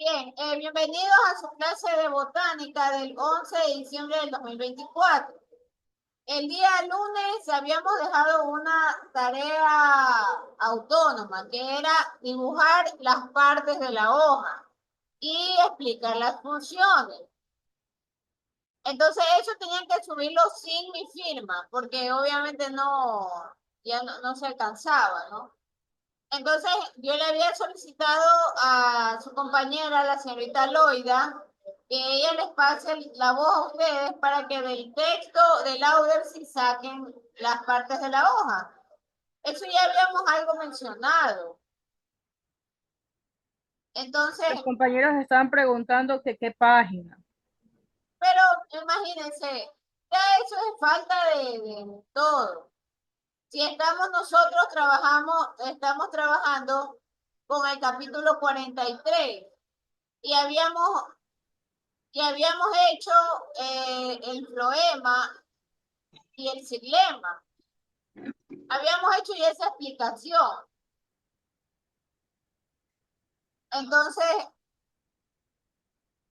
Bien, bienvenidos a su clase de botánica del 11 de diciembre del 2024. El día lunes habíamos dejado una tarea autónoma, que era dibujar las partes de la hoja y explicar las funciones. Entonces, eso tenían que subirlo sin mi firma, porque obviamente ya no se alcanzaba, ¿no? Entonces, yo le había solicitado a su compañera, la señorita Loida, que ella les pase la voz a ustedes para que del texto del Audience saquen las partes de la hoja. Eso ya habíamos algo mencionado. Entonces, Los compañeros estaban preguntando que qué página. pero imagínense, ya eso es falta de todo. Si estamos trabajando con el capítulo 43 y habíamos hecho el floema y el xilema. Habíamos hecho ya esa explicación. Entonces,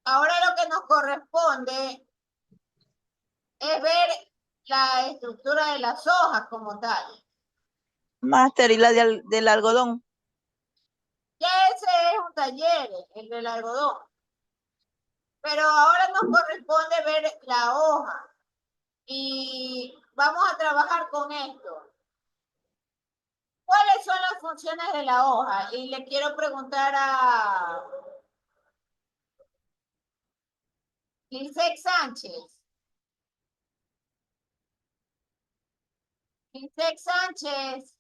ahora lo que nos corresponde es ver la estructura de las hojas como tal. Máster y la del algodón. Ya ese es un taller, el del algodón. Pero ahora nos corresponde ver la hoja y vamos a trabajar con esto. ¿Cuáles son las funciones de la hoja? Y le quiero preguntar a Lisette Sánchez. Lisette Sánchez.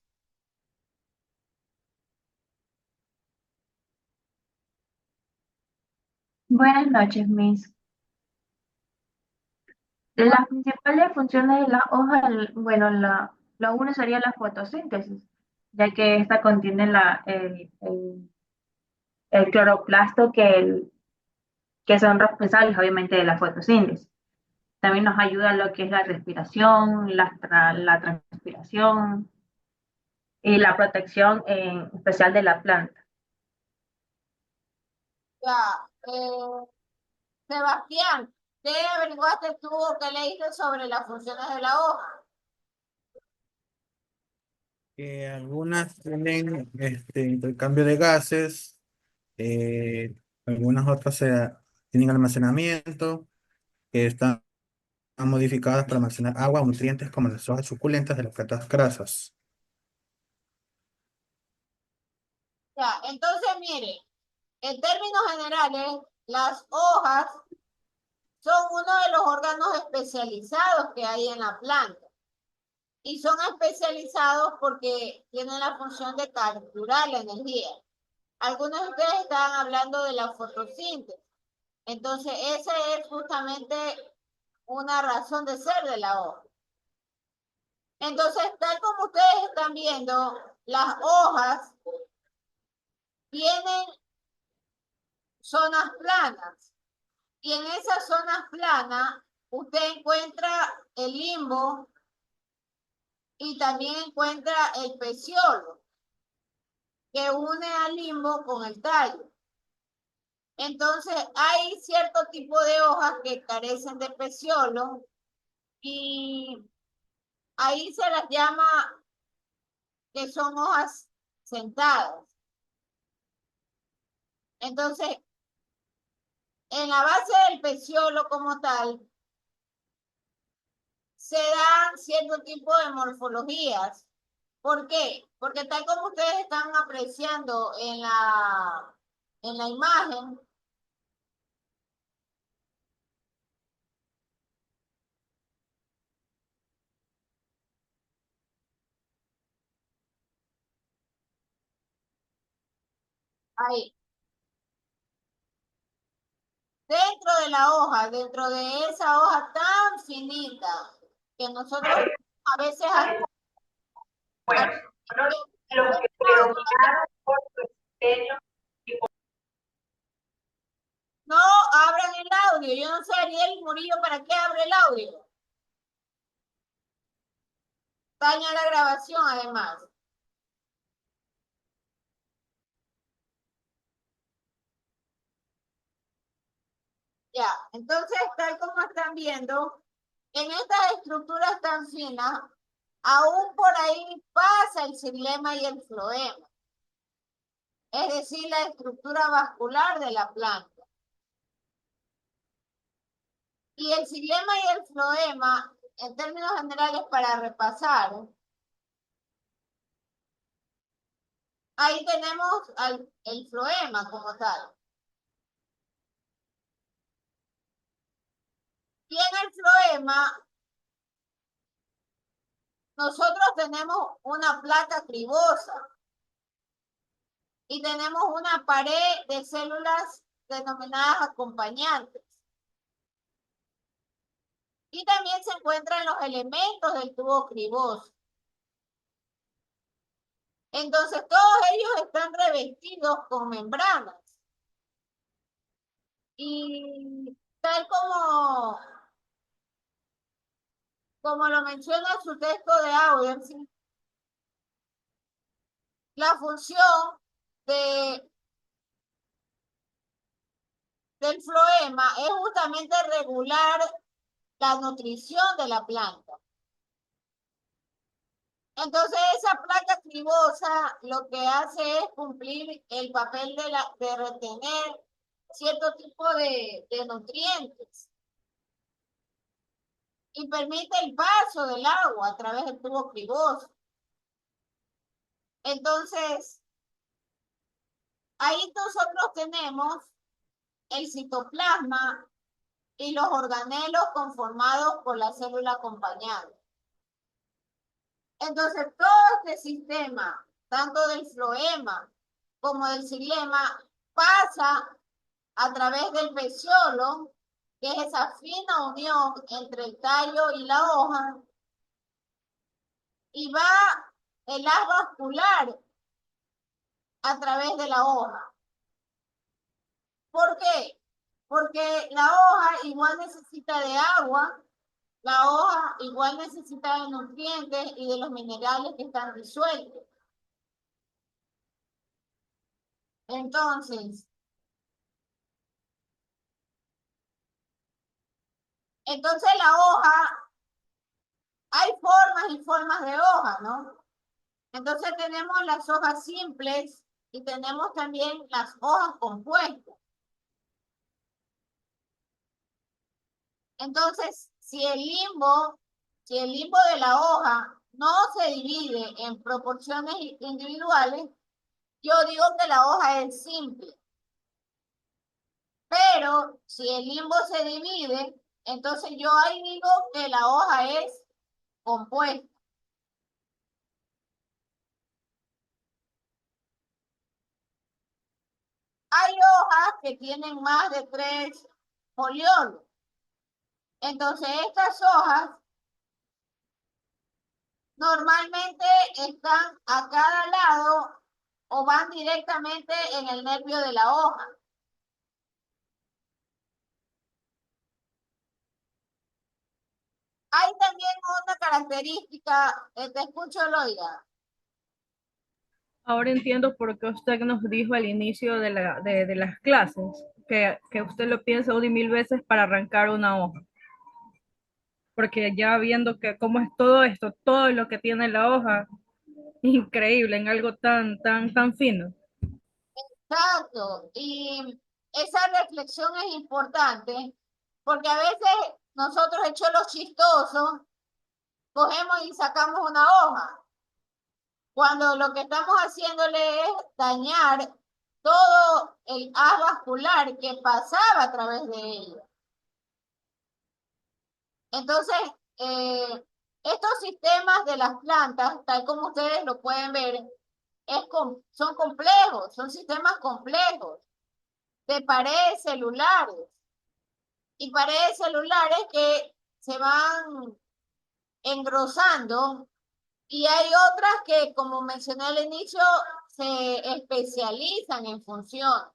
Buenas noches, Miss. Las principales funciones de la hoja, bueno, la una sería la fotosíntesis, ya que esta contiene el cloroplasto que son responsables obviamente de la fotosíntesis. También nos ayuda lo que es la respiración, la transpiración y la protección en especial de la planta. Ya, Sebastián, ¿qué averiguaste tú o qué leíste sobre las funciones de la hoja? Algunas tienen intercambio de gases, eh, algunas otras tienen almacenamiento, que están modificadas para almacenar agua o nutrientes como las hojas suculentas de las plantas grasas. Ya, entonces mire, en términos generales, las hojas son uno de los órganos especializados que hay en la planta. Y son especializados porque tienen la función de capturar la energía. Algunos de ustedes estaban hablando de la fotosíntesis. Entonces, esa es justamente una razón de ser de la hoja. Entonces, tal como ustedes están viendo, las hojas tienen zonas planas. Y en esas zonas planas, usted encuentra el limbo y también encuentra el peciolo, que une al limbo con el tallo. Entonces, hay cierto tipo de hojas que carecen de peciolo y ahí se las llama que son hojas sentadas. Entonces, en la base del peciolo como tal, se dan cierto tipo de morfologías. ¿Por qué? Porque tal como ustedes están apreciando en la imagen, ahí, dentro de la hoja, dentro de esa hoja tan finita, que nosotros a veces Bueno, al- los que predominaron por su diseño. no abran el audio. Yo no sé, Ariel Murillo, ¿para qué abre el audio? Daña la grabación además. Ya, entonces, tal como están viendo, en estas estructuras tan finas, aún por ahí pasa el xilema y el floema, es decir, la estructura vascular de la planta. Y el xilema y el floema, en términos generales, para repasar, ahí tenemos el floema como tal. Y en el floema, nosotros tenemos una placa cribosa y tenemos una pared de células denominadas acompañantes. Y también se encuentran los elementos del tubo criboso. Entonces, todos ellos están revestidos con membranas. Y tal como lo menciona su texto de Auer, ¿sí? La función del floema es justamente regular la nutrición de la planta. Entonces esa placa cribosa lo que hace es cumplir el papel de retener cierto tipo de nutrientes y permite el paso del agua a través del tubo criboso. Entonces, ahí nosotros tenemos el citoplasma y los organelos conformados por la célula acompañante. Entonces, todo este sistema, tanto del floema como del xilema, pasa a través del peciolo, que es esa fina unión entre el tallo y la hoja, y va el haz vascular a través de la hoja. ¿Por qué? Porque la hoja igual necesita de agua, la hoja igual necesita de nutrientes y de los minerales que están disueltos. Entonces la hoja, hay formas y formas de hoja, ¿no? Entonces tenemos las hojas simples y tenemos también las hojas compuestas. Entonces, si el limbo de la hoja no se divide en proporciones individuales, yo digo que la hoja es simple. Pero si el limbo se divide, entonces yo ahí digo que la hoja es compuesta. Hay hojas que tienen más de 3 foliolos. Entonces estas hojas normalmente están a cada lado o van directamente en el nervio de la hoja. Hay también una característica, te escucho, Loida. Ahora entiendo por qué usted nos dijo al inicio de las clases que usted lo piensa una y mil veces para arrancar una hoja. Porque ya viendo que cómo es todo esto, todo lo que tiene la hoja, increíble en algo tan fino. Exacto. Y esa reflexión es importante porque a veces nosotros, hechos los chistosos, cogemos y sacamos una hoja, cuando lo que estamos haciéndole es dañar todo el haz vascular que pasaba a través de ella. Entonces, eh, estos sistemas de las plantas, tal como ustedes lo pueden ver, son complejos, son sistemas complejos de paredes celulares y paredes celulares que se van engrosando y hay otras que, como mencioné al inicio, se especializan en función.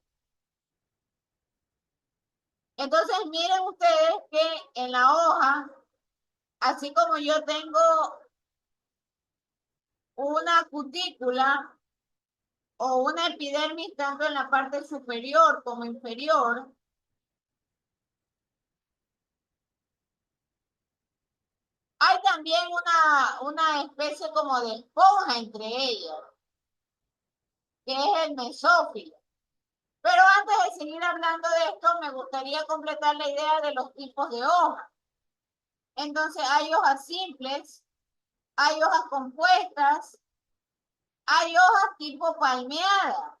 Entonces, miren ustedes que en la hoja, así como yo tengo una cutícula o una epidermis tanto en la parte superior como inferior, Hay también una especie como de esponja entre ellas, que es el mesófilo. Pero antes de seguir hablando de esto, me gustaría completar la idea de los tipos de hojas. Entonces, hay hojas simples, hay hojas compuestas, hay hojas tipo palmeada,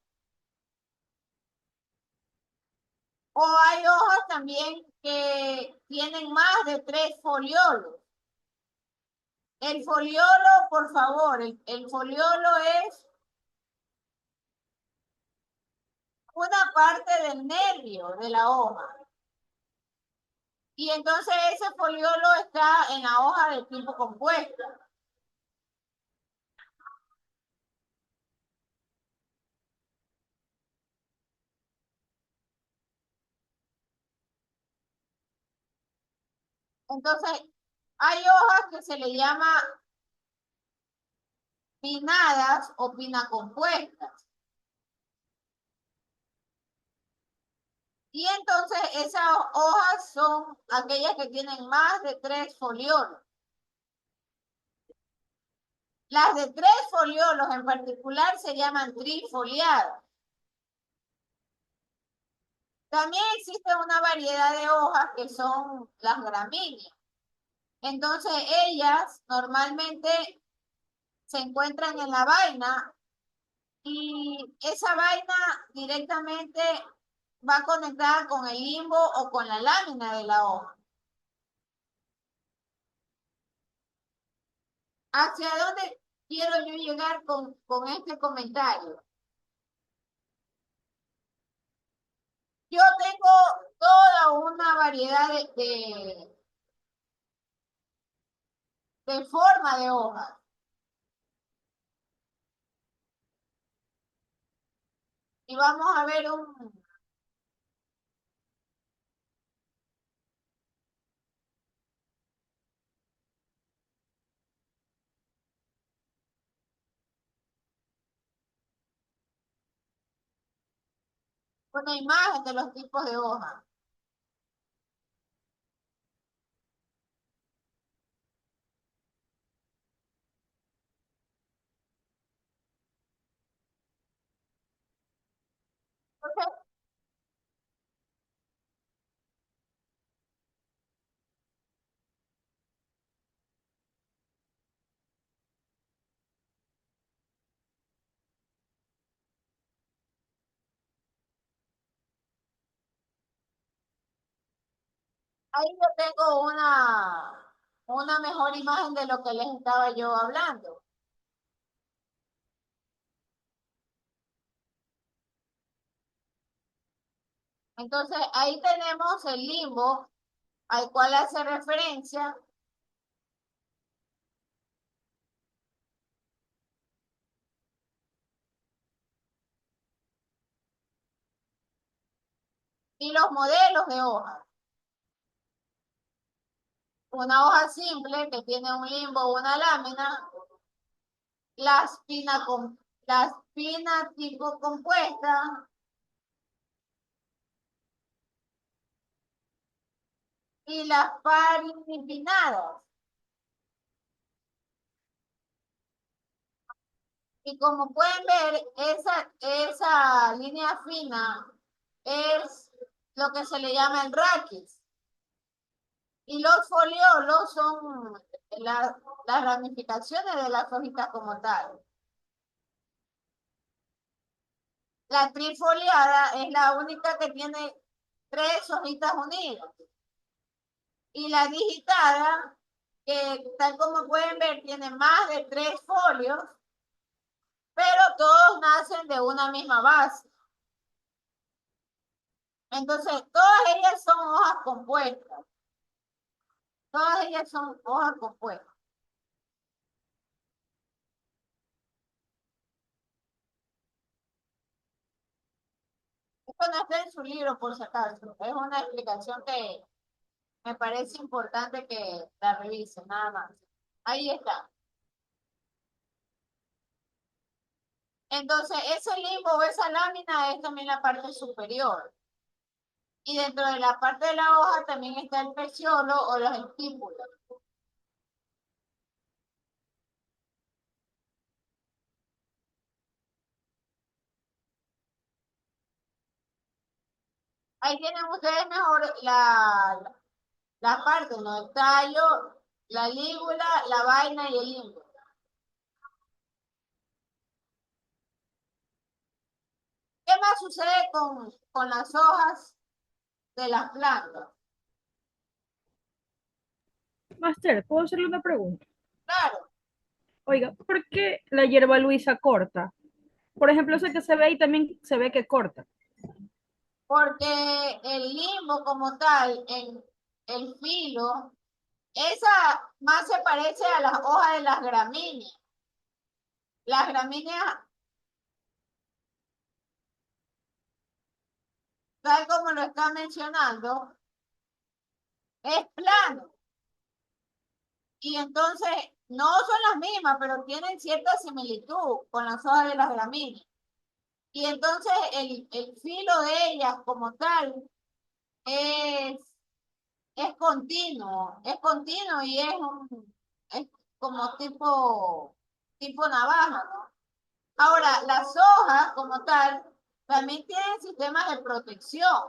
o hay hojas también que tienen más de 3 foliolos. El foliolo, por favor, el foliolo es una parte del nervio de la hoja. Y entonces ese foliolo está en la hoja de tipo compuesto. Entonces, hay hojas que se le llama pinnadas o pinacompuestas. Y entonces esas hojas son aquellas que tienen más de 3 foliolos. Las de 3 foliolos en particular se llaman trifoliadas. También existe una variedad de hojas que son las gramíneas. Entonces ellas normalmente se encuentran en la vaina y esa vaina directamente va conectada con el limbo o con la lámina de la hoja. ¿Hacia dónde quiero yo llegar con este comentario? Yo tengo toda una variedad de forma de hojas. Y vamos a ver una imagen de los tipos de hojas. Entonces, ahí yo tengo una mejor imagen de lo que les estaba yo hablando. Entonces, ahí tenemos el limbo al cual hace referencia y los modelos de hojas. Una hoja simple que tiene un limbo o una lámina, la espina tipo compuesta y las paripinnadas. Y como pueden ver, esa línea fina es lo que se le llama el raquis. Y los foliolos son las ramificaciones de las hojitas como tal. La trifoliada es la única que tiene 3 hojitas unidas. Y la digitada, que tal como pueden ver, tiene más de 3 folios, pero todos nacen de una misma base. Entonces, todas ellas son hojas compuestas. Todas ellas son hojas compuestas. Esto no está en su libro, por si acaso. Es una explicación que me parece importante que la revisen, nada más. Ahí está. Entonces, ese limbo o esa lámina es también la parte superior. Y dentro de la parte de la hoja también está el peciolo o los estípulos. Ahí tienen ustedes mejor la parte, ¿no? El tallo, la lígula, la vaina y el limbo. ¿Qué más sucede con las hojas de las plantas? Master, ¿puedo hacerle una pregunta? Claro, Oiga, ¿por qué la hierba luisa corta? Por ejemplo, ese que se ve ahí también se ve que corta. porque el limbo como tal, en el filo, esa más se parece a las hojas de las gramíneas. Las gramíneas, tal como lo está mencionando, es plano. Y entonces no son las mismas, pero tienen cierta similitud con las hojas de las gramíneas. Y entonces el filo de ellas como tal es, es continuo y es como tipo navaja, ¿no? Ahora, las hojas como tal también tienen sistemas de protección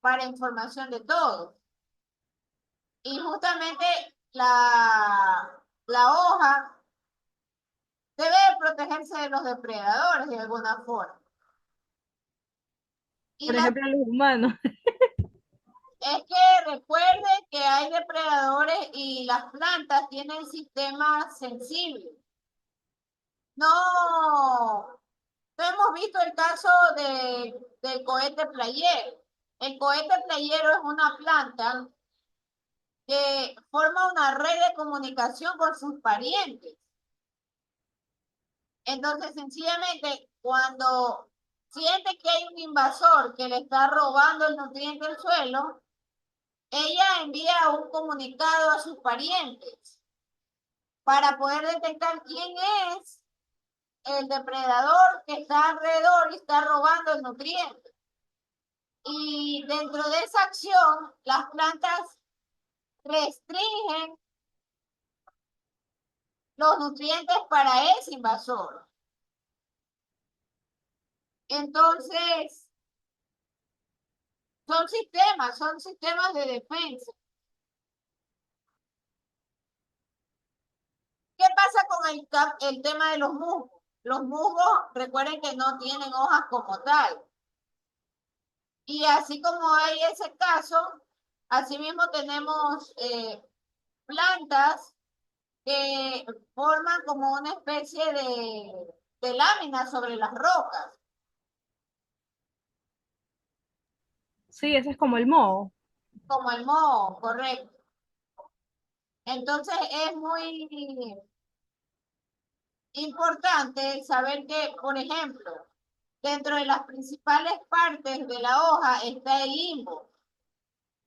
para información de todos. Y justamente la hoja debe protegerse de los depredadores de alguna forma. Y Por ejemplo, los humanos. es que recuerde que hay depredadores y las plantas tienen sistemas sensibles. No, no hemos visto el caso del cohete playero. El cohete playero es una planta que forma una red de comunicación con sus parientes. Entonces, sencillamente, cuando siente que hay un invasor que le está robando el nutriente del suelo, ella envía un comunicado a sus parientes para poder detectar quién es el depredador que está alrededor y está robando el nutriente. Y dentro de esa acción, las plantas restringen los nutrientes para ese invasor. Entonces, son sistemas de defensa. ¿Qué pasa con el tema de los musgos? Los musgos, recuerden que no tienen hojas como tal. Y así como hay ese caso, asimismo tenemos plantas que forman como una especie de lámina sobre las rocas. Sí, ese es como el moho. Como el moho, correcto. Entonces es muy importante saber que, por ejemplo, dentro de las principales partes de la hoja está el limbo.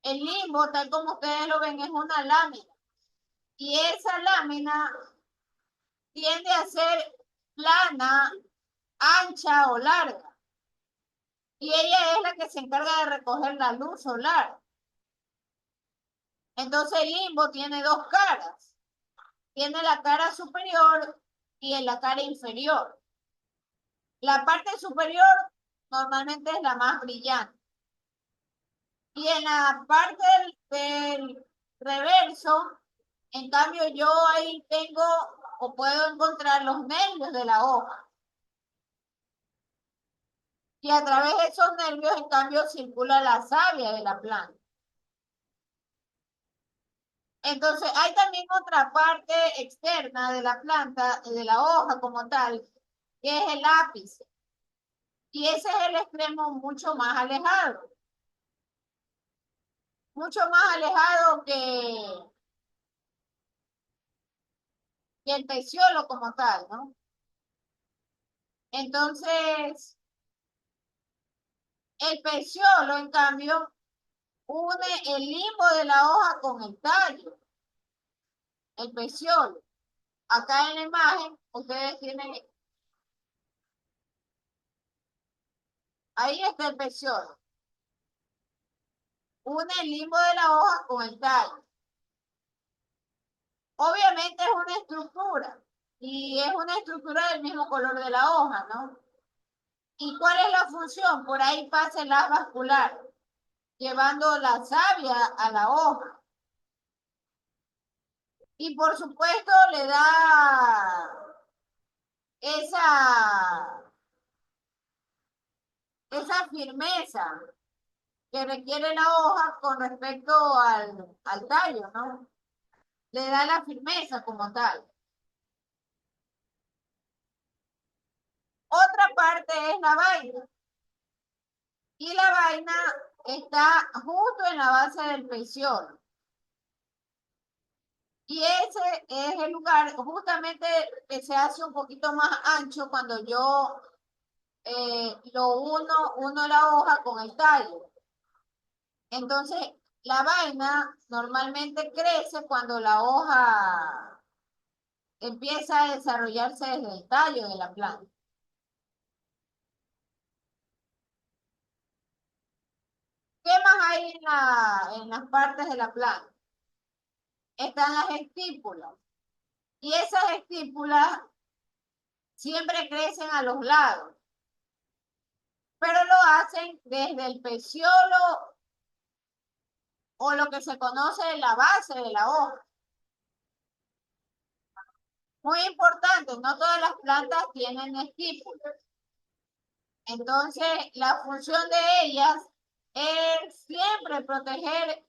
El limbo, tal como ustedes lo ven, es una lámina. Y esa lámina tiende a ser plana, ancha o larga. Y ella es la que se encarga de recoger la luz solar. Entonces el limbo tiene dos caras. Tiene la cara superior y en la cara inferior. La parte superior normalmente es la más brillante. Y en la parte del reverso, en cambio, yo ahí tengo o puedo encontrar los nervios de la hoja. Y a través de esos nervios, en cambio, circula la savia de la planta. Entonces, hay también otra parte externa de la planta, de la hoja como tal, que es el ápice. Y ese es el extremo mucho más alejado que el peciolo como tal, ¿no? Entonces, el peciolo, en cambio, une el limbo de la hoja con el tallo, el peciolo. Acá en la imagen, ustedes tienen, ahí está el peciolo. Une el limbo de la hoja con el tallo. Obviamente es una estructura y es una estructura del mismo color de la hoja, ¿no? ¿Y cuál es la función? Por ahí pasa el haz vascular. llevando la savia a la hoja. Y por supuesto le da esa, esa firmeza que requiere la hoja con respecto al tallo, ¿no? Le da la firmeza como tal. Otra parte es la vaina. Y la vaina está justo en la base del peciolo. Y ese es el lugar justamente que se hace un poquito más ancho cuando yo uno la hoja con el tallo. Entonces, la vaina normalmente crece cuando la hoja empieza a desarrollarse desde el tallo de la planta. ¿Qué más hay en las partes de la planta? Están las estípulas. Y esas estípulas siempre crecen a los lados, pero lo hacen desde el peciolo o lo que se conoce de la base de la hoja. Muy importante, no todas las plantas tienen estípulas. Entonces, la función de ellas es siempre proteger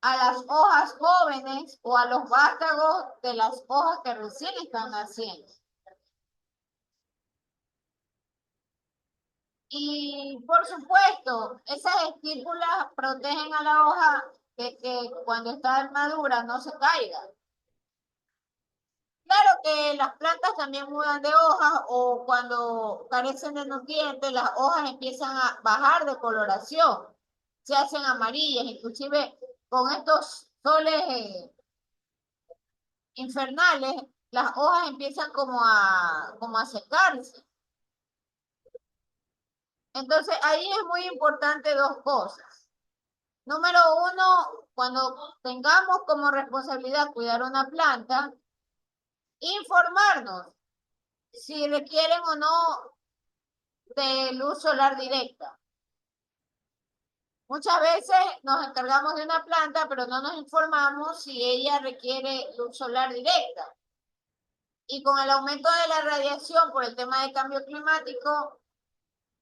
a las hojas jóvenes o a los vástagos de las hojas que recién están naciendo. Y por supuesto, esas estípulas protegen a la hoja de que cuando está madura no se caiga. Claro que las plantas también mudan de hojas o cuando carecen de nutrientes, las hojas empiezan a bajar de coloración, se hacen amarillas, inclusive con estos soles infernales, las hojas empiezan como a secarse. Entonces ahí es muy importante dos cosas. Número uno, cuando tengamos como responsabilidad cuidar una planta, informarnos si requieren o no de luz solar directa. Muchas veces nos encargamos de una planta, pero no nos informamos si ella requiere luz solar directa. Y con el aumento de la radiación por el tema del cambio climático,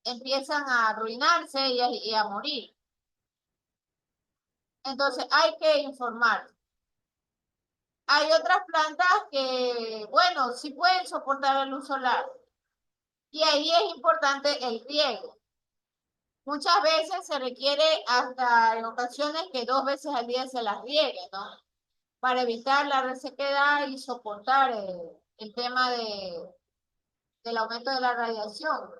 empiezan a arruinarse y a morir. Entonces hay que informar. Hay otras plantas que, bueno, sí pueden soportar la luz solar. Y ahí es importante el riego. Muchas veces se requiere hasta en ocasiones que 2 veces al día se las riegue, ¿no? Para evitar la resequedad y soportar el tema del aumento de la radiación.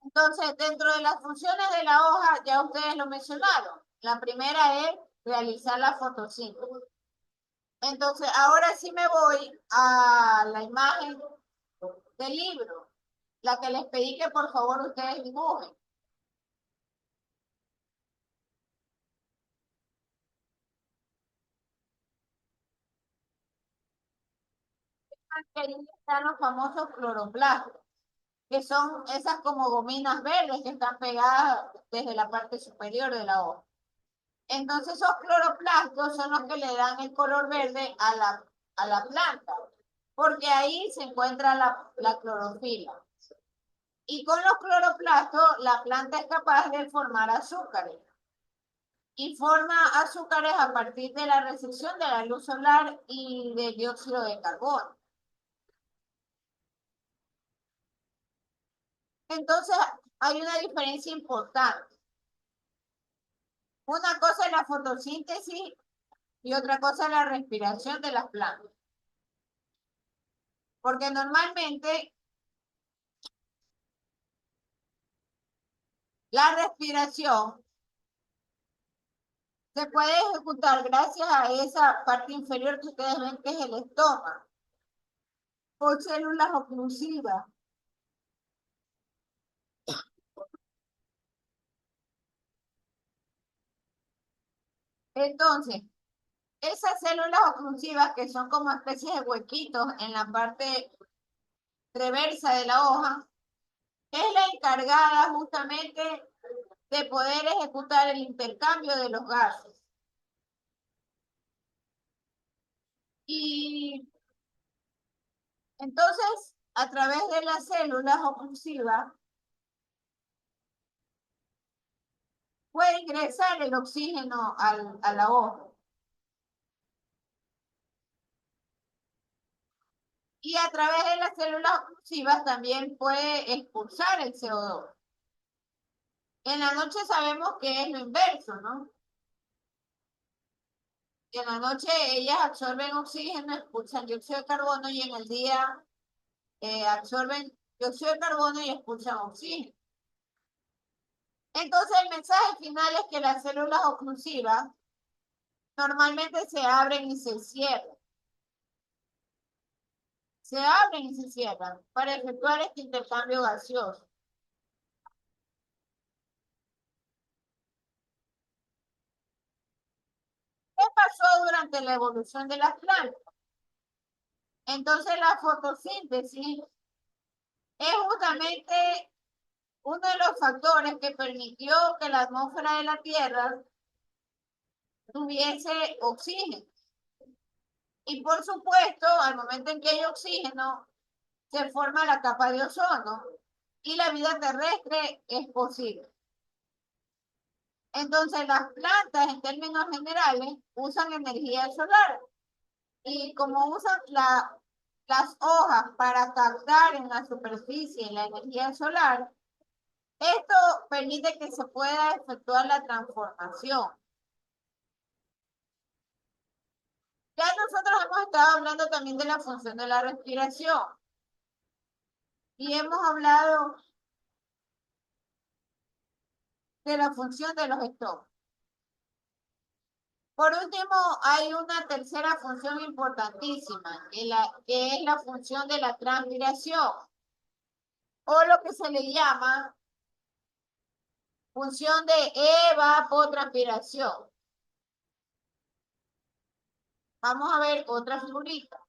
Entonces, dentro de las funciones de la hoja, ya ustedes lo mencionaron. La primera es realizar la fotosíntesis. Entonces, ahora sí me voy a la imagen del libro, la que les pedí que por favor ustedes dibujen. Ahí están los famosos cloroplastos, que son esas como gominas verdes que están pegadas desde la parte superior de la hoja. Entonces esos cloroplastos son los que le dan el color verde a la planta, porque ahí se encuentra la clorofila. Y con los cloroplastos la planta es capaz de formar azúcares. Y forma azúcares a partir de la recepción de la luz solar y del dióxido de carbono. Entonces hay una diferencia importante. Una cosa es la fotosíntesis y otra cosa es la respiración de las plantas. Porque normalmente la respiración se puede ejecutar gracias a esa parte inferior que ustedes ven que es el estómago, por células oclusivas. Entonces, esas células oclusivas que son como especies de huequitos en la parte reversa de la hoja, es la encargada justamente de poder ejecutar el intercambio de los gases. Y entonces, a través de las células oclusivas, puede ingresar el oxígeno a la hoja. Y a través de las células oclusivas también puede expulsar el CO2. En la noche sabemos que es lo inverso, ¿no? En la noche ellas absorben oxígeno, expulsan dióxido de carbono y en el día absorben dióxido de carbono y expulsan oxígeno. Entonces el mensaje final es que las células oclusivas normalmente se abren y se cierran. Se abren y se cierran para efectuar este intercambio gaseoso. ¿Qué pasó durante la evolución de las plantas? Entonces la fotosíntesis es justamente uno de los factores que permitió que la atmósfera de la Tierra tuviese oxígeno. Y por supuesto, al momento en que hay oxígeno, se forma la capa de ozono y la vida terrestre es posible. Entonces, las plantas, en términos generales, usan energía solar. Y como usan las hojas para captar en la superficie la energía solar, esto permite que se pueda efectuar la transformación. Ya nosotros hemos estado hablando también de la función de la respiración. Y hemos hablado de la función de los estómagos. Por último, hay una tercera función importantísima, que es la función de la transpiración, o lo que se le llama función de evapotranspiración. Vamos a ver otra figurita.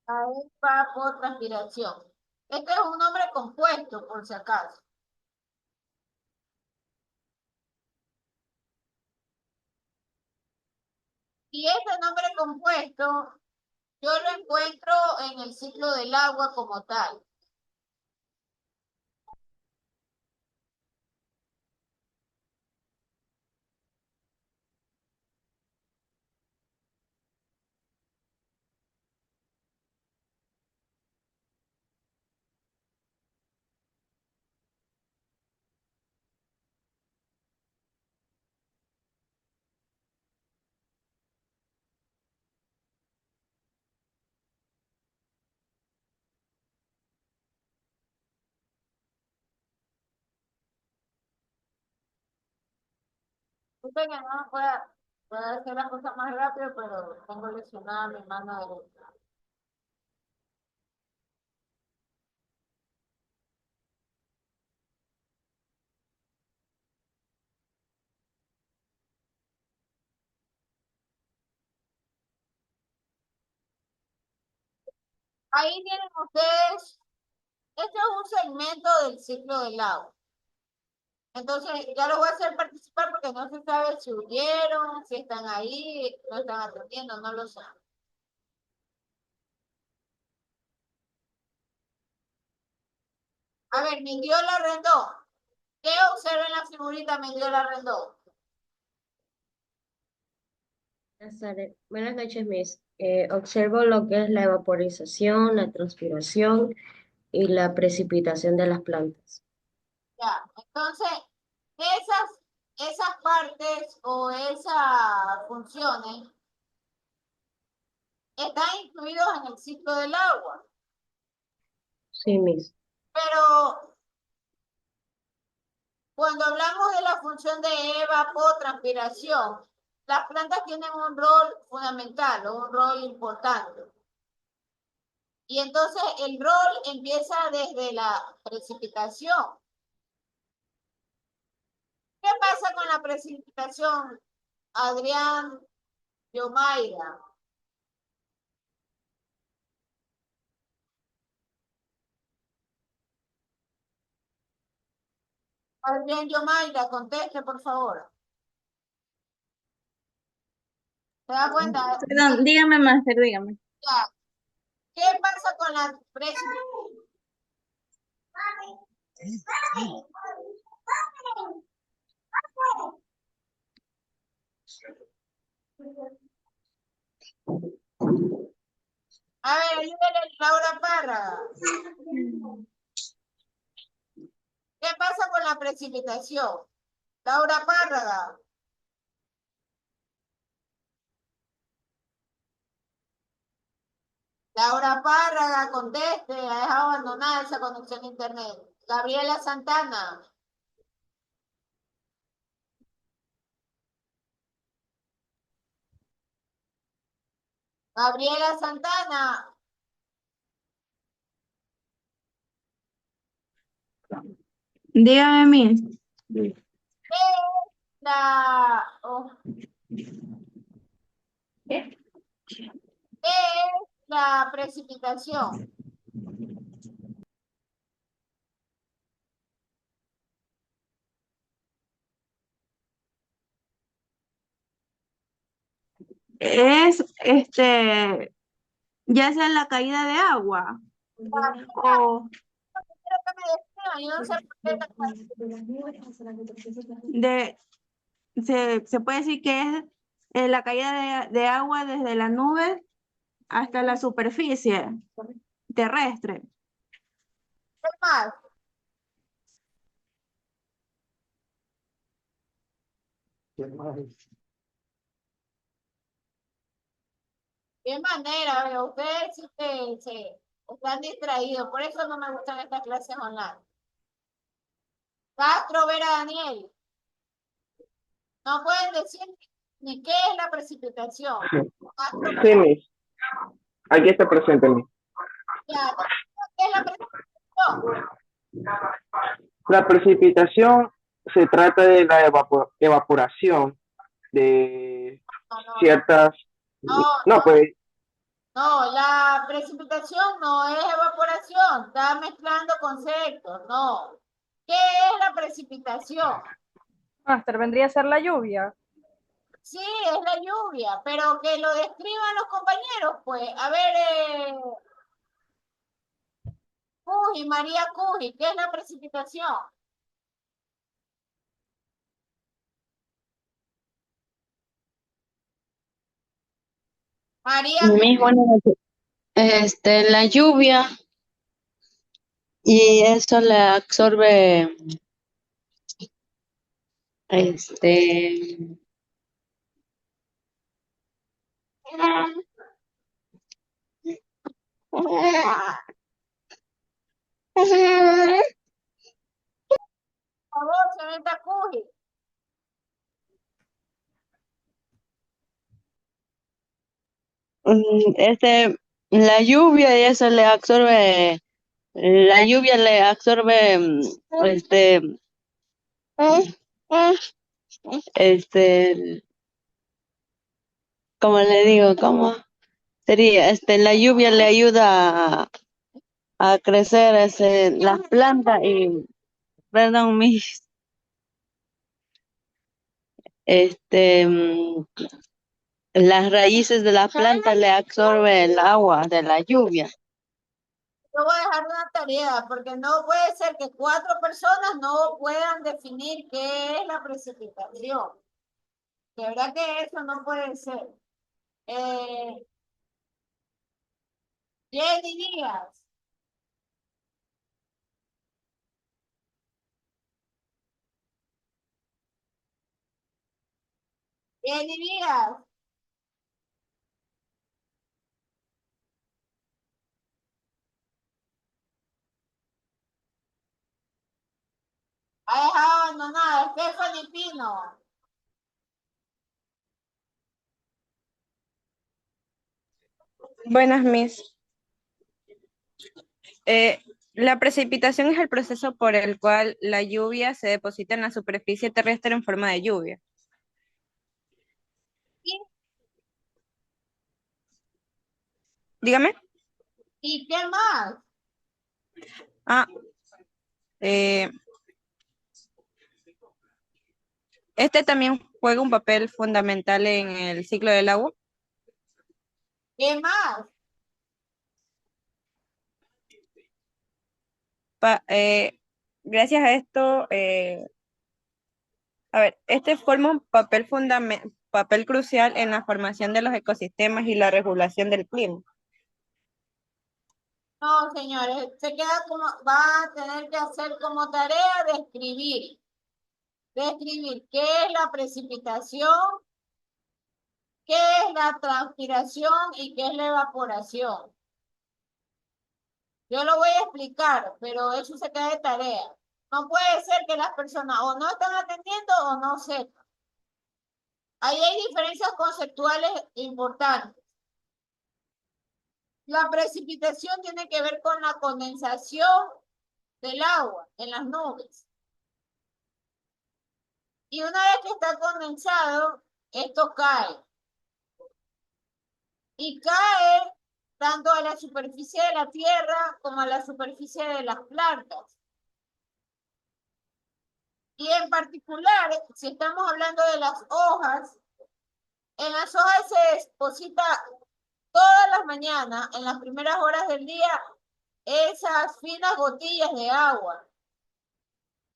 La evapotranspiración. Este es un nombre compuesto, por si acaso. Y este nombre compuesto yo lo encuentro en el ciclo del agua como tal. Usted que no puede hacer las cosas más rápido, pero tengo lesionada mi mano derecha. Ahí tienen ustedes, este es un segmento del ciclo del agua. Entonces, ya los voy a hacer participar porque no se sabe si huyeron, si están ahí, no están atendiendo, no lo sé. A ver, Mendiola Rendón. ¿Qué observa en la figurita Mendiola Rendón? Buenas noches, Miss. Observo lo que es la evaporización, la transpiración y la precipitación de las plantas. Ya, entonces, esas partes o esas funciones están incluidos en el ciclo del agua. Sí, Miss. Pero cuando hablamos de la función de evapotranspiración, las plantas tienen un rol fundamental o un rol importante. Y entonces el rol empieza desde la precipitación. ¿Qué pasa con la precipitación, Adrián Yomaira? Adrián Yomaira, conteste, por favor. ¿Se da cuenta? Perdón, dígame, máster, dígame. Ya. ¿Qué pasa con la precipitación? A ver, ayúdale, Laura Parra. ¿Qué pasa con la precipitación? Laura Párraga. Laura Párraga, conteste, ha dejado abandonada esa conexión a internet. Gabriela Santana. Gabriela Santana. Dígame, Miss. ¿Qué es la, ¿qué es la precipitación? Es, ya sea la caída de agua o Quiero que me describan, yo no sé por qué de, se puede decir que es la caída de agua desde la nube hasta la superficie terrestre. ¿qué más? ¿Qué manera? Oiga, ustedes sí están distraídos, por eso no me gustan estas clases online. Castro Vera Daniel, no pueden decir ni qué es la precipitación. Castro, Sí, Miss. Aquí está presente, Miss. ya, ¿qué es la precipitación? La precipitación se trata de la evaporación de No, no, no, ciertas... no, No, pues no, la precipitación no es evaporación, está mezclando conceptos, no. ¿Qué es la precipitación? Máster, vendría a ser la lluvia. Sí, es la lluvia, pero que lo describan los compañeros, pues. A ver, Cuji, María Cuji, ¿qué es la precipitación? María Mis buenas noches. La lluvia y eso le absorbe, este, por favor, señorita Cuji. la lluvia y eso le absorbe, la lluvia le absorbe, este, como le digo, ¿cómo sería? La lluvia le ayuda a crecer, las plantas y, perdón, este, mm, las raíces de la planta le absorbe el agua de la lluvia. Yo voy a dejar una tarea, porque no puede ser que 4 personas no puedan definir qué es la precipitación. De verdad que eso no puede ser. Eh, Jenny Díaz. Jenny Díaz. Ha dejado abandonada. Stephanie Pino. Buenas, Miss. La precipitación es el proceso por el cual la lluvia se deposita en la superficie terrestre en forma de lluvia. ¿Y, Dígame. y qué más? Ah, eh, este también juega un papel fundamental en el ciclo del agua. ¿Qué más? Pa- eh, Gracias a esto, a ver, este forma un papel crucial en la formación de los ecosistemas y la regulación del clima. No, señores, se queda como, va a tener que hacer como tarea describir qué es la precipitación, qué es la transpiración y qué es la evaporación. Yo lo voy a explicar, pero eso se queda de tarea. No puede ser que las personas o no están atendiendo o no sepan. Ahí hay diferencias conceptuales importantes. La precipitación tiene que ver con la condensación del agua en las nubes. Y una vez que está condensado, esto cae. Y cae tanto a la superficie de la tierra como a la superficie de las plantas. Y en particular, si estamos hablando de las hojas, en las hojas se deposita todas las mañanas, en las primeras horas del día, esas finas gotillas de agua.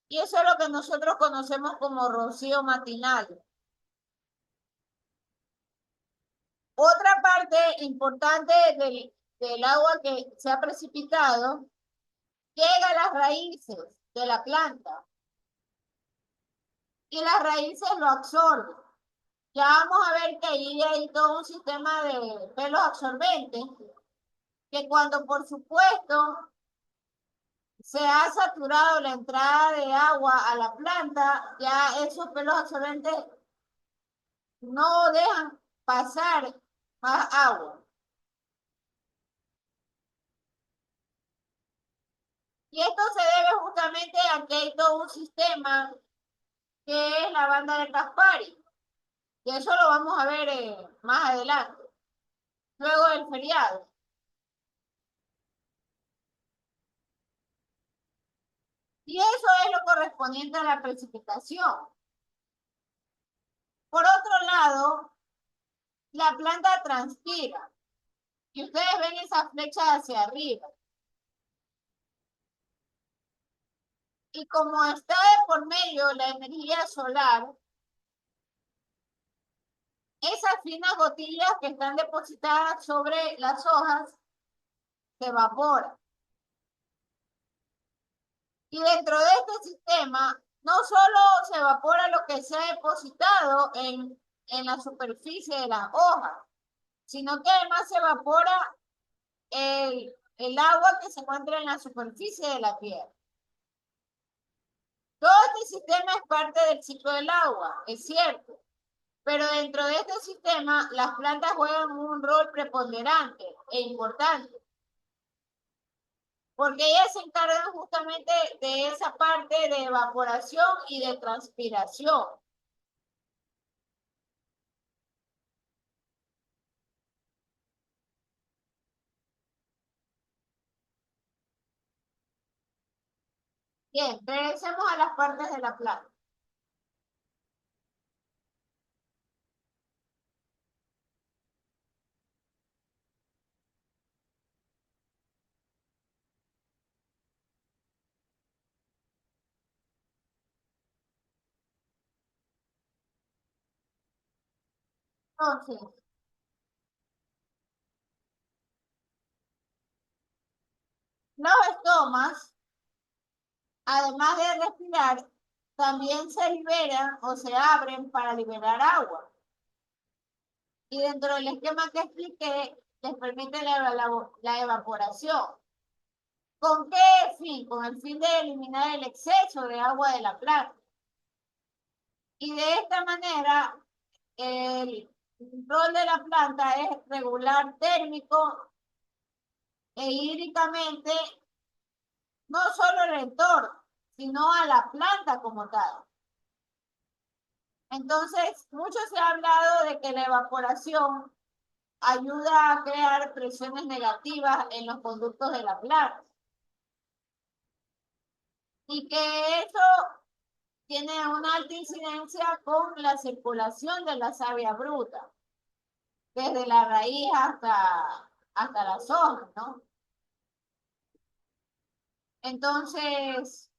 Y eso es lo que nosotros conocemos como rocío matinal. Otra parte importante del agua que se ha precipitado llega a las raíces de la planta y las raíces lo absorben. Ya vamos a ver que ahí hay todo un sistema de pelos absorbentes que cuando por supuesto se ha saturado la entrada de agua a la planta, ya esos pelos absorbentes no dejan pasar más agua. Y esto se debe justamente a que hay todo un sistema que es la banda de Caspari. Y eso lo vamos a ver más adelante, luego del feriado. Y eso es lo correspondiente a la precipitación. Por otro lado, la planta transpira. Y ustedes ven esa flecha hacia arriba. Y como está de por medio la energía solar, esas finas gotillas que están depositadas sobre las hojas se evaporan. Y dentro de este sistema, no solo se evapora lo que se ha depositado en la superficie de las hojas, sino que además se evapora el agua que se encuentra en la superficie de la tierra. Todo este sistema es parte del ciclo del agua, es cierto, pero dentro de este sistema las plantas juegan un rol preponderante e importante, porque ellas se encargan justamente de esa parte de evaporación y de transpiración. Bien, regresemos a las partes de la planta. Entonces, los estomas, además de respirar, también se liberan o se abren para liberar agua. Y dentro del esquema que expliqué, les permite la evaporación. ¿Con qué fin? Con el fin de eliminar el exceso de agua de la planta. Y de esta manera, el rol de la planta es regular térmico e hídricamente no solo el entorno, sino a la planta como tal. Entonces, mucho se ha hablado de que la evaporación ayuda a crear presiones negativas en los conductos de la planta y que eso tiene una alta incidencia con la circulación de la savia bruta, desde la raíz hasta las hojas, ¿no? Entonces,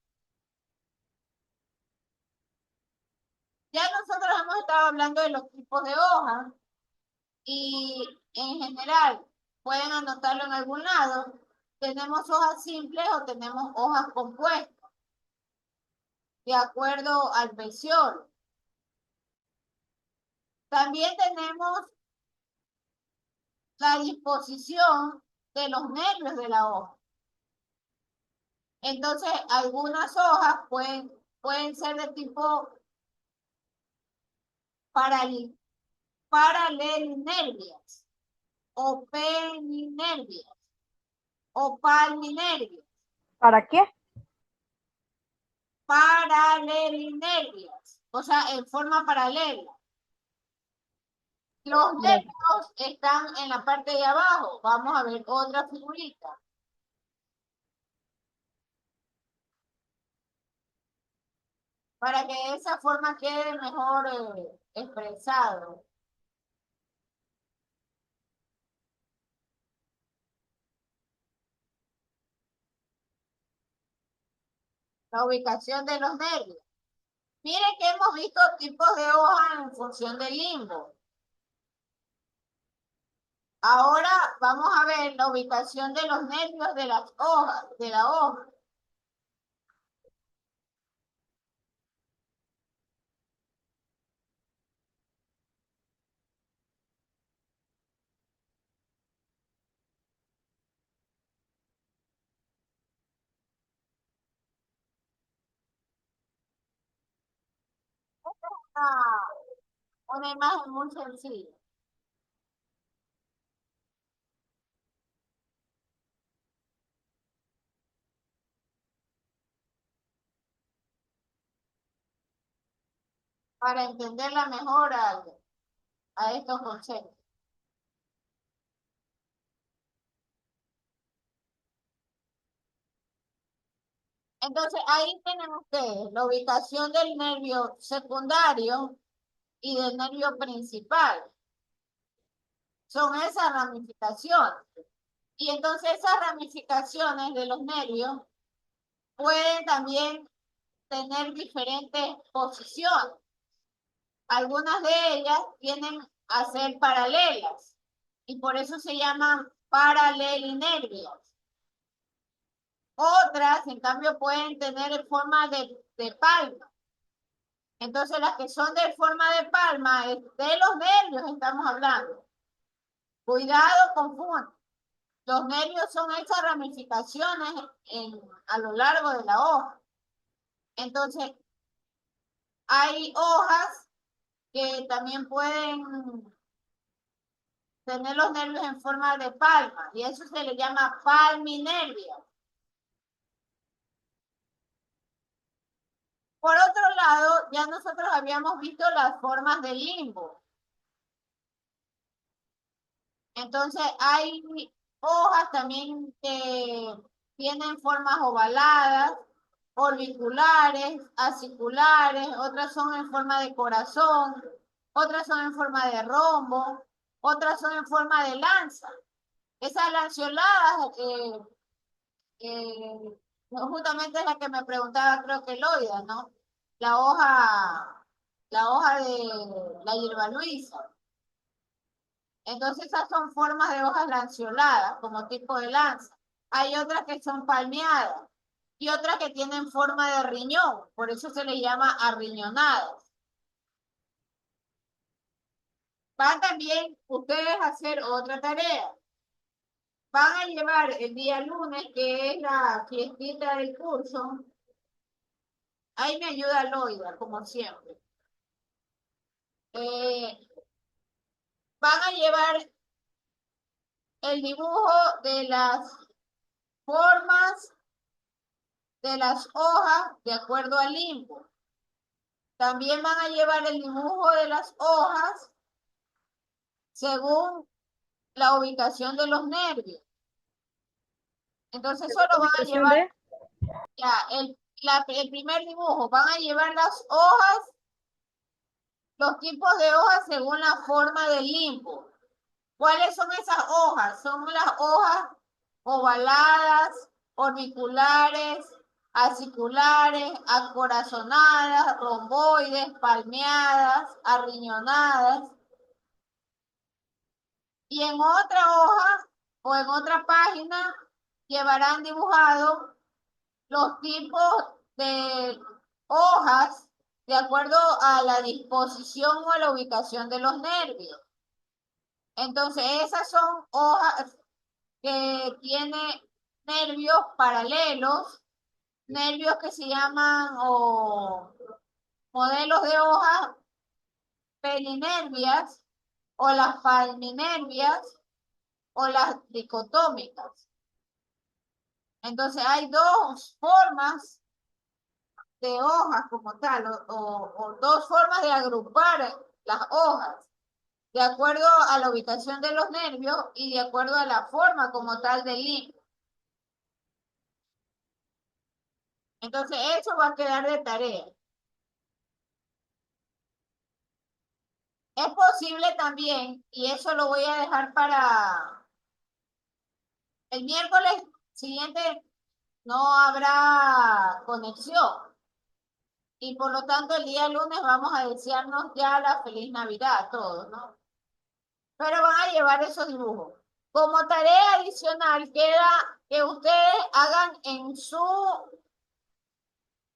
ya nosotros hemos estado hablando de los tipos de hojas y en general, pueden anotarlo en algún lado, tenemos hojas simples o tenemos hojas compuestas, de acuerdo al peciolo. También tenemos la disposición de los nervios de la hoja. Entonces, algunas hojas pueden ser de tipo paralelinervias o peninervias o palminervias. ¿Para qué? Paralelinervias, o sea, en forma paralela. Los nervios están en la parte de abajo. Vamos a ver otra figurita. Para que de esa forma quede mejor expresado. La ubicación de los nervios. Miren que hemos visto tipos de hojas en función del limbo. Ahora vamos a ver la ubicación de los nervios de las hojas, de la hoja. Una imagen muy sencilla. Para entenderla mejor a estos conceptos. Entonces, ahí tienen ustedes la ubicación del nervio secundario y del nervio principal. Son esas ramificaciones. Y entonces esas ramificaciones de los nervios pueden también tener diferentes posiciones. Algunas de ellas tienden a ser paralelas y por eso se llaman paralelinervias. Otras, en cambio, pueden tener forma de palma. Entonces, las que son de forma de palma, de los nervios estamos hablando. Cuidado, confundo. Los nervios son esas ramificaciones a lo largo de la hoja. Entonces, hay hojas que también pueden tener los nervios en forma de palma y eso se le llama palminervia. Por otro lado, ya nosotros habíamos visto las formas del limbo. Entonces, hay hojas también que tienen formas ovaladas, orbiculares, aciculares, otras son en forma de corazón, otras son en forma de rombo, otras son en forma de lanza. Esas lanceoladas, justamente es la que me preguntaba, creo que Loida, ¿no? La hoja de la hierba luisa. Entonces esas son formas de hojas lanceoladas, como tipo de lanza. Hay otras que son palmeadas y otras que tienen forma de riñón, por eso se les llama arriñonadas. Van también ustedes a hacer otra tarea. Van a llevar el día lunes, que es la fiestita del curso. Ahí me ayuda Loida, como siempre. Van a llevar el dibujo de las formas de las hojas de acuerdo al limbo. También van a llevar el dibujo de las hojas según la ubicación de los nervios. Entonces solo van a ¿Ubicación llevar de? ya el primer dibujo, van a llevar las hojas, los tipos de hojas según la forma del limbo. ¿Cuáles son esas hojas? Son las hojas ovaladas, orbiculares, aciculares, acorazonadas, romboides, palmeadas, arriñonadas. Y en otra hoja o en otra página llevarán dibujado los tipos de hojas de acuerdo a la disposición o a la ubicación de los nervios. Entonces, esas son hojas que tienen nervios paralelos, nervios que se llaman o modelos de hojas perinervias o las palminervias o las dicotómicas. Entonces hay dos formas de hojas como tal, o dos formas de agrupar las hojas, de acuerdo a la ubicación de los nervios y de acuerdo a la forma como tal del limbo. Entonces eso va a quedar de tarea. Es posible también, y eso lo voy a dejar para el miércoles siguiente, no habrá conexión. Y por lo tanto el día lunes vamos a desearnos ya la feliz Navidad a todos, ¿no? Pero van a llevar esos dibujos. Como tarea adicional queda que ustedes hagan en su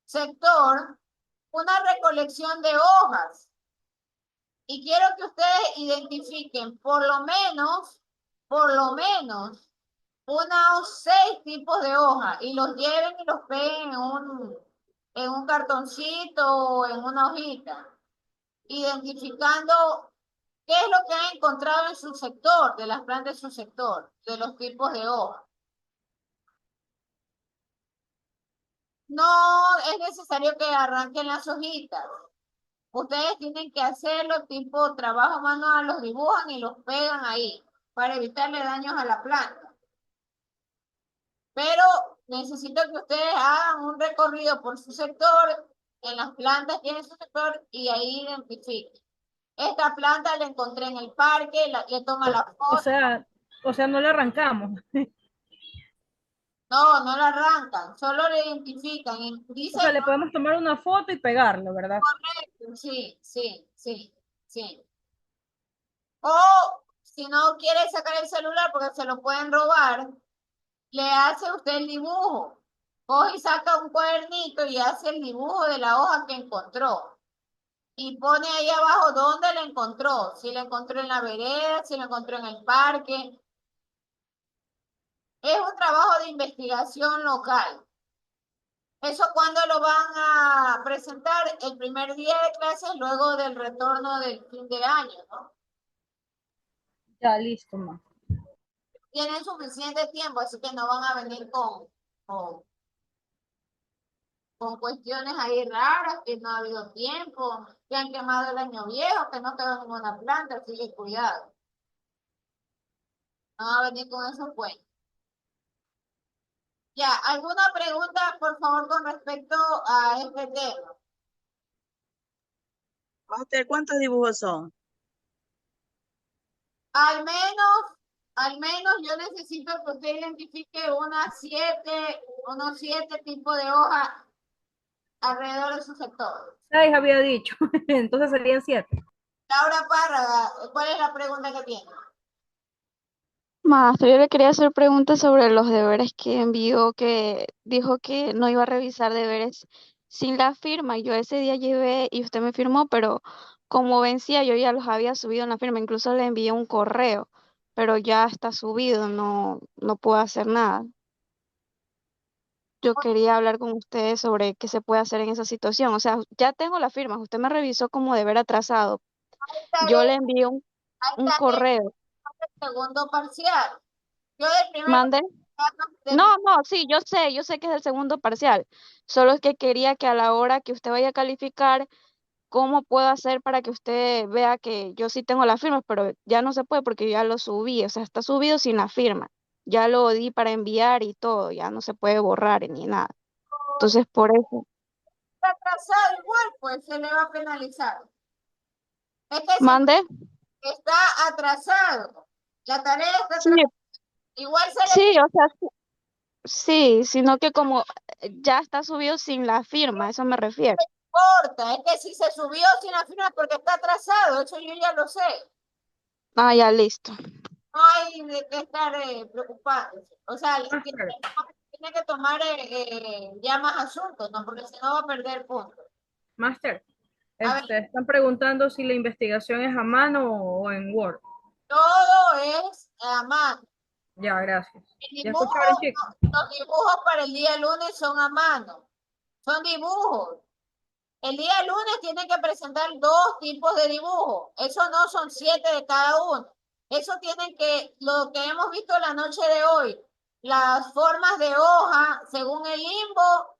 sector una recolección de hojas. Y quiero que ustedes identifiquen por lo menos, unos 6 tipos de hojas y los lleven y los peguen en un cartoncito o en una hojita, identificando qué es lo que han encontrado en su sector, de las plantas de su sector, de los tipos de hojas. No es necesario que arranquen las hojitas. Ustedes tienen que hacerlo tipo trabajo manual, los dibujan y los pegan ahí para evitarle daños a la planta. Pero necesito que ustedes hagan un recorrido por su sector, en las plantas que en su sector y ahí identifiquen. Esta planta la encontré en el parque, le toma la O foto. sea, o sea, no le arrancamos. No, no la arrancan, solo la identifican. O Dicen sea, le podemos tomar una foto y pegarlo, ¿verdad? correcto, sí, sí, sí, sí. O si no quiere sacar el celular porque se lo pueden robar, le hace usted el dibujo. Coge y saca un cuadernito y hace el dibujo de la hoja que encontró. Y pone ahí abajo dónde la encontró. Si la encontró en la vereda, si la encontró en el parque. Es un trabajo de investigación local. Eso cuando lo van a presentar el primer día de clases luego del retorno del fin de año, ¿no? Ya, listo, ma. Tienen suficiente tiempo, así que no van a venir con, con cuestiones ahí raras, que no ha habido tiempo, que han quemado el año viejo, que no quedó ninguna planta, así que cuidado. No van a venir con esos cuentos. Ya, ¿alguna pregunta, por favor, con respecto a este tema? Master, ¿cuántos dibujos son? Al menos, al menos yo necesito que usted identifique unos 7 tipos de hojas alrededor de su sector. 6 había dicho, entonces serían 7. Laura Parra, ¿cuál es la pregunta que tiene? Maestro, yo le quería hacer preguntas sobre los deberes que envió, que dijo que no iba a revisar deberes sin la firma. Yo ese día llevé y usted me firmó, pero como vencía, yo ya los había subido en la firma. Incluso le envié un correo, pero ya está subido, no puedo hacer nada. Yo quería hablar con ustedes sobre qué se puede hacer en esa situación. O sea, ya tengo la firma, usted me revisó como deber atrasado. Yo le envié Ahí un está el correo. segundo parcial. Yo del primer Mande. No, no, sí, yo sé que es el segundo parcial. Solo es que quería que a la hora que usted vaya a calificar, ¿cómo puedo hacer para que usted vea que yo sí tengo la firma? Pero ya no se puede porque ya lo subí, o sea, está subido sin la firma. Ya lo di para enviar y todo, ya no se puede borrar ni nada. Entonces, por eso. Está atrasado igual, pues se le va a penalizar. Es que ese ¿Mande? está atrasado. La tarea está Sí, atrasada. Igual se le sí, o sea, sí, sí, sino que como ya está subido sin la firma, a eso me refiero. importa. Es que si se subió sin la firma es porque está atrasado. Eso yo ya lo sé. Ah, ya listo. No hay de qué estar preocupado. O sea, Máster, tiene que tomar ya más asuntos, ¿no? Porque si no va a perder puntos. máster, A ver, están preguntando si la investigación es a mano o en Word. todo es a mano. Ya, gracias. El ¿Ya dibujo, escucharon, chicos? los dibujos para el día lunes son a mano. Son dibujos. El día lunes tienen que presentar 2 tipos de dibujos. Eso no son 7 de cada uno. Eso tienen que, lo que hemos visto la noche de hoy, las formas de hoja, según el limbo,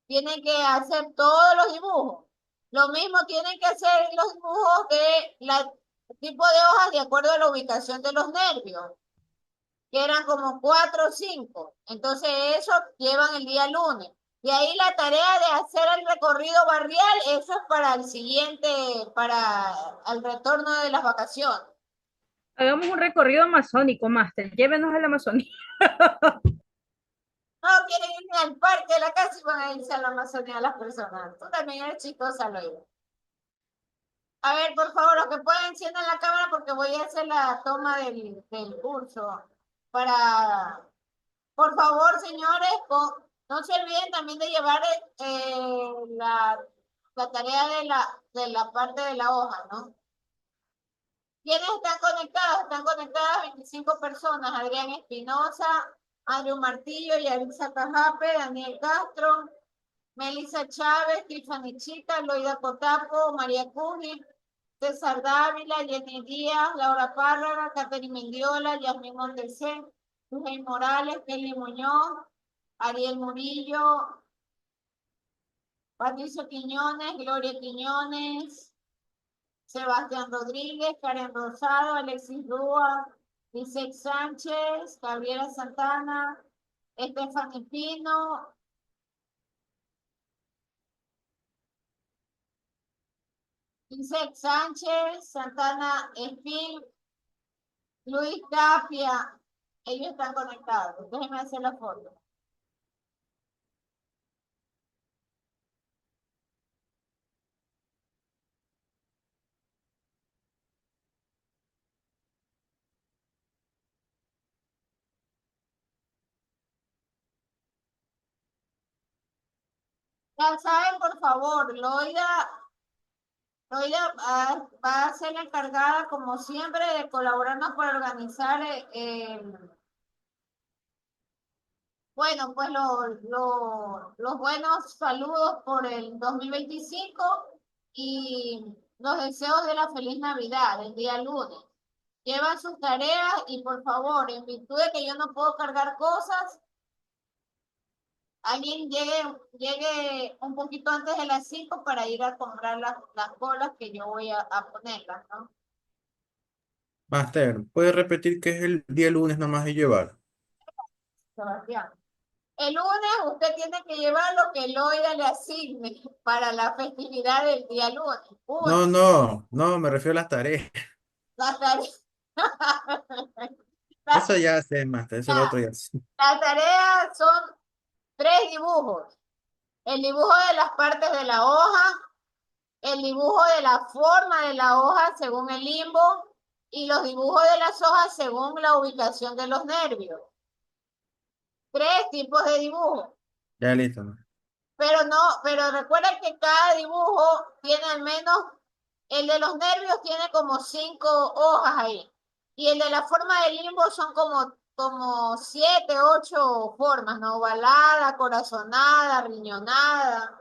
tienen que hacer todos los dibujos. Lo mismo tienen que hacer los dibujos de la tipo de hojas de acuerdo a la ubicación de los nervios, que eran como 4 o 5. Entonces eso llevan el día lunes. Y ahí la tarea de hacer el recorrido barrial, eso es para el siguiente, para el retorno de las vacaciones. Hagamos un recorrido amazónico, máster. Llévenos a la Amazonía. No quieren ir al parque de la casa y van a irse a la Amazonía las personas. Tú también eres chistosa, lo. A ver, por favor, los que pueden enciendan la cámara porque voy a hacer la toma del curso. Para, por favor, señores, no se olviden también de llevar la tarea de la parte de la hoja, ¿no? ¿Quiénes están conectados? Están conectadas 25 personas. Adrián Espinosa, Andrew Martillo, Yarisa Cajape, Daniel Castro, Melissa Chávez, Tiffany Chica, Loida Cotapo, María Cuni, César Dávila, Jenny Díaz, Laura Párraga, Catherine Mendiola, Yasmín Montesén, Luján Morales, Kelly Muñoz, Ariel Murillo, Patricio Quiñones, Gloria Quiñones, Sebastián Rodríguez, Karen Rosado, Alexis Rúa, Lisette Sánchez, Gabriela Santana, Estefany Pino, Lisette Sánchez, Santana Espín, Luis Tapia, ellos están conectados. Déjenme hacer la foto. Ya saben, por favor, Loida va a ser la encargada, como siempre, de colaborarnos para organizar, bueno, pues los buenos saludos por el 2025 y los deseos de la feliz Navidad, el día lunes. Llevan sus tareas y por favor, en virtud de que yo no puedo cargar cosas, alguien llegue un poquito antes de las 5 para ir a comprar las bolas que yo voy a ponerlas, ¿no? Máster, ¿puede repetir qué es el día lunes nomás de llevar? Sebastián. El lunes usted tiene que llevar lo que Loida le asigne para la festividad del día lunes. No, Uno, no, no, me refiero a las tareas. la tarea, Eso ya sé, Máster, eso es lo otro ya sé. la tarea son 3 dibujos. El dibujo de las partes de la hoja, el dibujo de la forma de la hoja según el limbo y los dibujos de las hojas según la ubicación de los nervios. 3 tipos de dibujo. Ya listo, ¿no? Pero no, pero recuerda que cada dibujo tiene al menos, el de los nervios tiene como 5 hojas ahí. Y el de la forma del limbo son como 7, 8 formas, ¿no? Ovalada, corazonada, riñonada.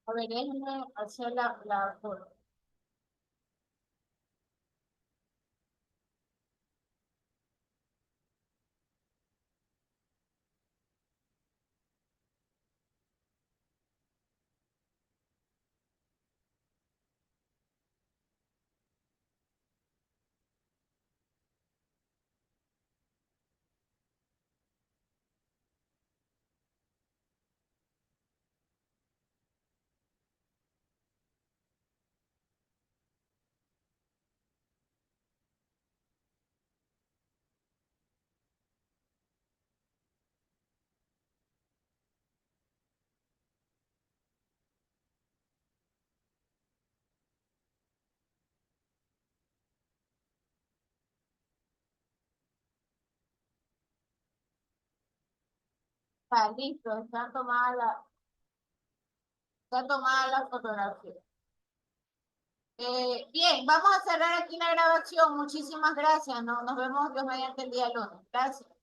A ver, déjenme hacer la foto. Ah, listo, están tomadas las fotografías. Bien, vamos a cerrar aquí la grabación. Muchísimas gracias. Nos vemos Dios mediante el día lunes. Gracias.